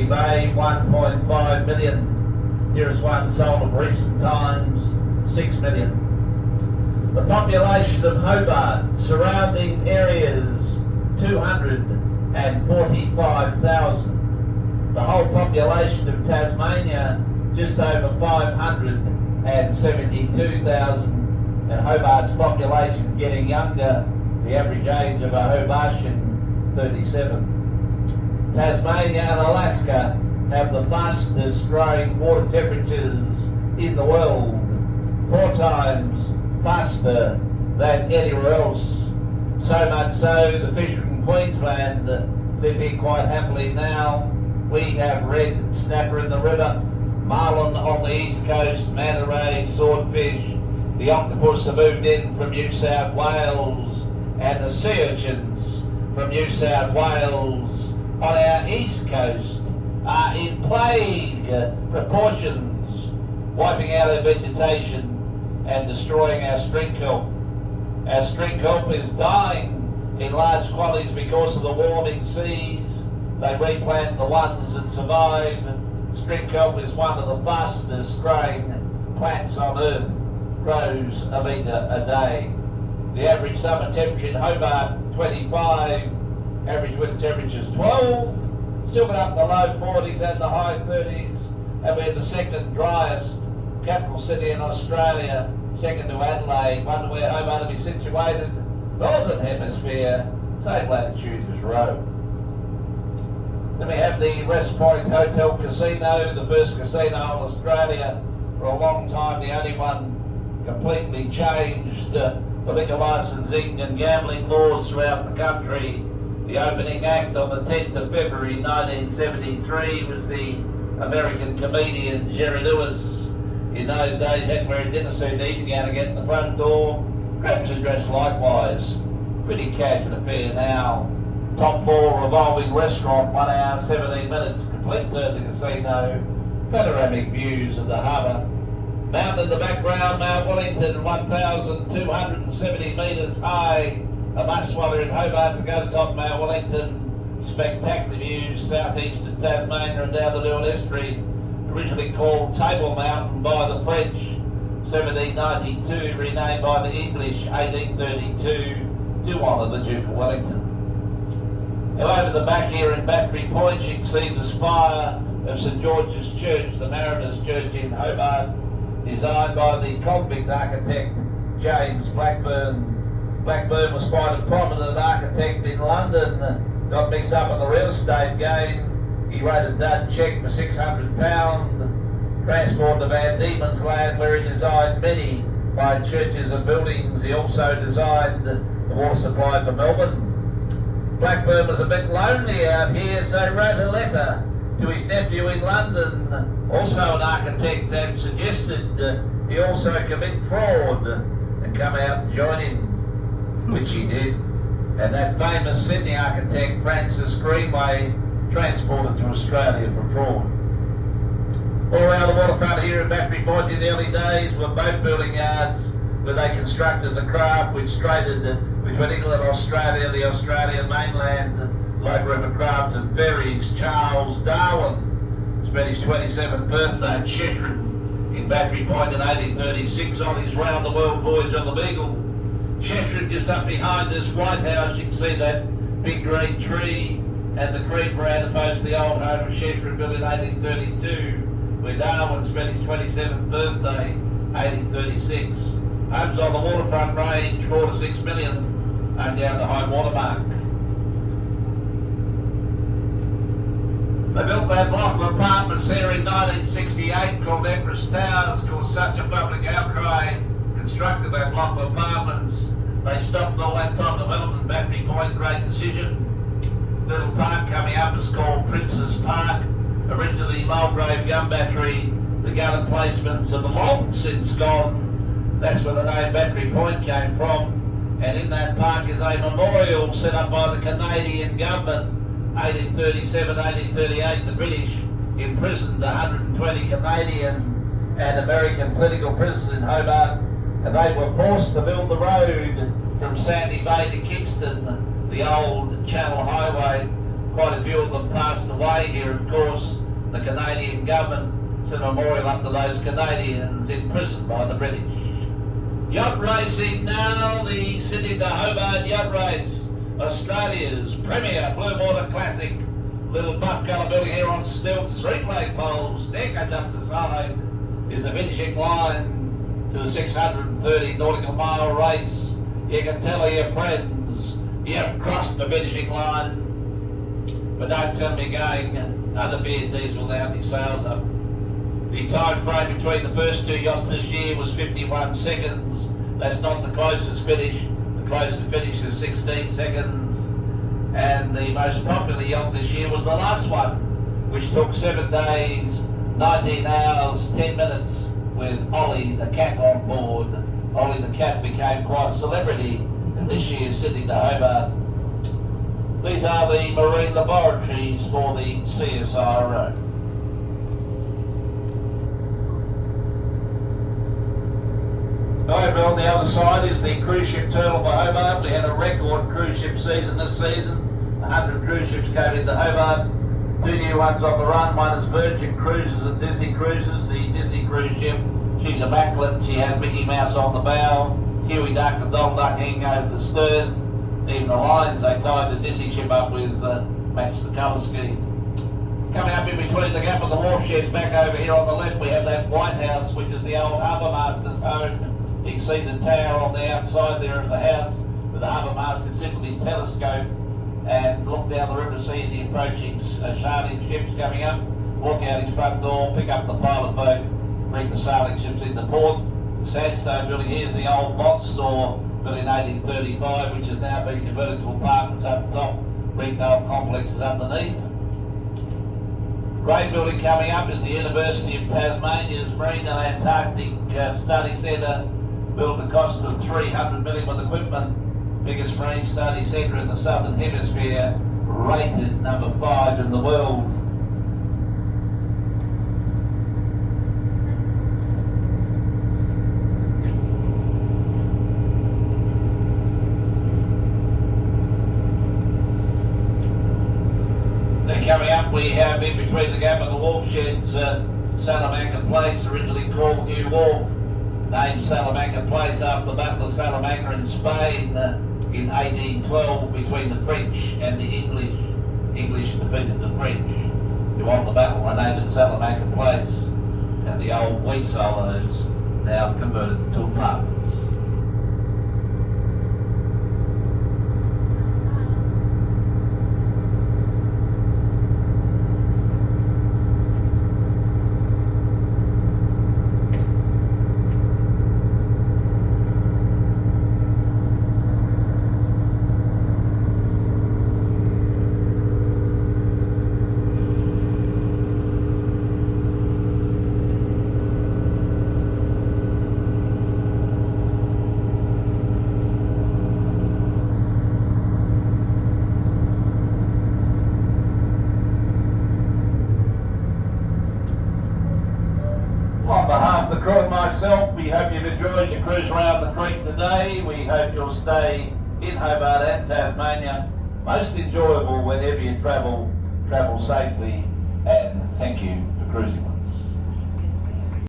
Sandy Bay, 1.5 million. Nearest one sold of recent times, 6 million. The population of Hobart, surrounding areas, 245,000. The whole population of Tasmania, just over 572,000. And Hobart's population is getting younger. The average age of a Hobartian, 37. Tasmania and Alaska have the fastest growing water temperatures in the world, 4 times faster than anywhere else. So much so, the fishermen in Queensland live here quite happily now. We have red snapper in the river, marlin on the east coast, manta ray, swordfish. The octopus have moved in from New South Wales, and the sea urchins from New South Wales on our east coast are in plague proportions, wiping out our vegetation and destroying our string kelp. Our string kelp is dying in large quantities because of the warming seas. They replant the ones that survive. String kelp is one of the fastest growing plants on earth, grows a metre a day. The average summer temperature in Hobart, 25, average winter temperature is 12, still got up in the low 40s and the high 30s, and we're the second driest capital city in Australia, second to Adelaide. Wonder where Hobart will be situated. Northern Hemisphere, same latitude as Rome. Then we have the West Point Hotel Casino, the first casino in Australia for a long time, the only one completely changed the liquor licensing and gambling laws throughout the country. The opening act on the 10th of February 1973 was the American comedian Jerry Lewis. In those days, had to wear a dinner suit eating out to get in the front door. Perhaps a dress likewise. Pretty casual affair now. Top 4 revolving restaurant, 1 hour, 17 minutes, complete to the casino. Panoramic views of the harbour. Mountain in the background, Mount Wellington, 1,270 metres high. A must while you're in Hobart to go to top Mount Wellington. Spectacular views southeast of Tasmania and down the Newell Estuary. Originally called Table Mountain by the French, 1792, renamed by the English, 1832, to honour the Duke of Wellington. Now over the back here in Battery Point, you can see the spire of St George's Church, the Mariners' Church in Hobart, designed by the convict architect James Blackburn. Blackburn was quite a prominent architect in London, got mixed up in the real estate game. He wrote a dud cheque for £600, transport to Van Diemen's Land, where he designed many fine churches and buildings. He also designed the water supply for Melbourne. Blackburn was a bit lonely out here, so he wrote a letter to his nephew in London, also an architect, and suggested he also commit fraud and come out and join him, which he did. And that famous Sydney architect, Francis Greenway, transported to Australia for fraud. All around the waterfront here at Battery Point in the early days were boat building yards where they constructed the craft which traded between England and Australia, the Australian mainland, Low River craft and ferries. Charles Darwin spent his 27th birthday at Cheshire in Battery Point in 1836 on his round-the-world voyage on the Beagle. Cheshire, just up behind this White House, you can see that big green tree and the cream veranda opposed to the old home of Cheshire, built in 1832, where Darwin spent his 27th birthday, 1836. Homes on the waterfront range, 4 to 6 million, and down to high water mark. They built that block of apartments there in 1968 called Empress Towers, caused such a public outcry, constructed that block of apartments. They stopped all that top development, Battery Point, great decision. Little park coming up is called Prince's Park. Originally Mulgrave Gun Battery, the gun emplacements have long since gone. That's where the name Battery Point came from. And in that park is a memorial set up by the Canadian government. 1837, 1838, the British imprisoned 120 Canadian and American political prisoners in Hobart, and they were forced to build the road from Sandy Bay to Kingston, the old Channel Highway. quite a few of them passed away here, of course. The Canadian government sent a memorial up to those Canadians imprisoned by the British. Yacht racing now, the Sydney to Hobart yacht race, Australia's premier blue water classic. Little buff colour building here on stilts, 3 flag poles, decades up the side is the finishing line to the 630 nautical mile race. You can tell your friends you've crossed the finishing line, but don't tell me going undefeated diesel without any sails up. The time frame between the first 2 yachts this year was 51 seconds. That's not the closest finish. The closest finish is 16 seconds. And the most popular yacht this year was the last one, which took 7 days, 19 hours, 10 minutes with Ollie the Cat on board. Ollie the Cat became quite a celebrity in this year's Sydney to Hobart. These are the marine laboratories for the CSIRO. Over on the other side is the cruise ship terminal for Hobart. We had a record cruise ship season this season. 100 cruise ships came into Hobart. 2 new ones on the run. One is Virgin Cruises and Disney Cruises. The Disney cruise ship, she's immaculate. She has Mickey Mouse on the bow, Huey Duck and Donald Duck hanging over the stern. Even the lines they tied the Disney ship up with match the colour scheme. Coming up in between the gap and the wharf sheds, back over here on the left, we have that White House, which is the old harbour master's home. You can see the tower on the outside there of the house, with the harbour master sitting with his telescope and look down the river, see the approaching sailing ships coming up, walk out his front door, pick up the pilot boat, bring the sailing ships into port. The sandstone building here is the old Bond store built in 1835, which has now been converted to apartments up top, retail complexes underneath. Great building coming up is the University of Tasmania's Marine and Antarctic Study Centre, built at a cost of $300 million with equipment. Biggest marine study centre in the Southern Hemisphere, rated number 5 in the world. Then coming up we have in between the gap and the wharf sheds, Salamanca Place, originally called New Wharf. Named Salamanca Place after the Battle of Salamanca in Spain in 1812 between the French and the English. English defeated the French. Who won the battle, they named it Salamanca Place, and the old wheat silos now converted to apartments. On behalf of the crew and myself, we hope you've enjoyed your cruise around the creek today. We hope you'll stay in Hobart and Tasmania. Most enjoyable whenever you travel safely, and thank you for cruising with us.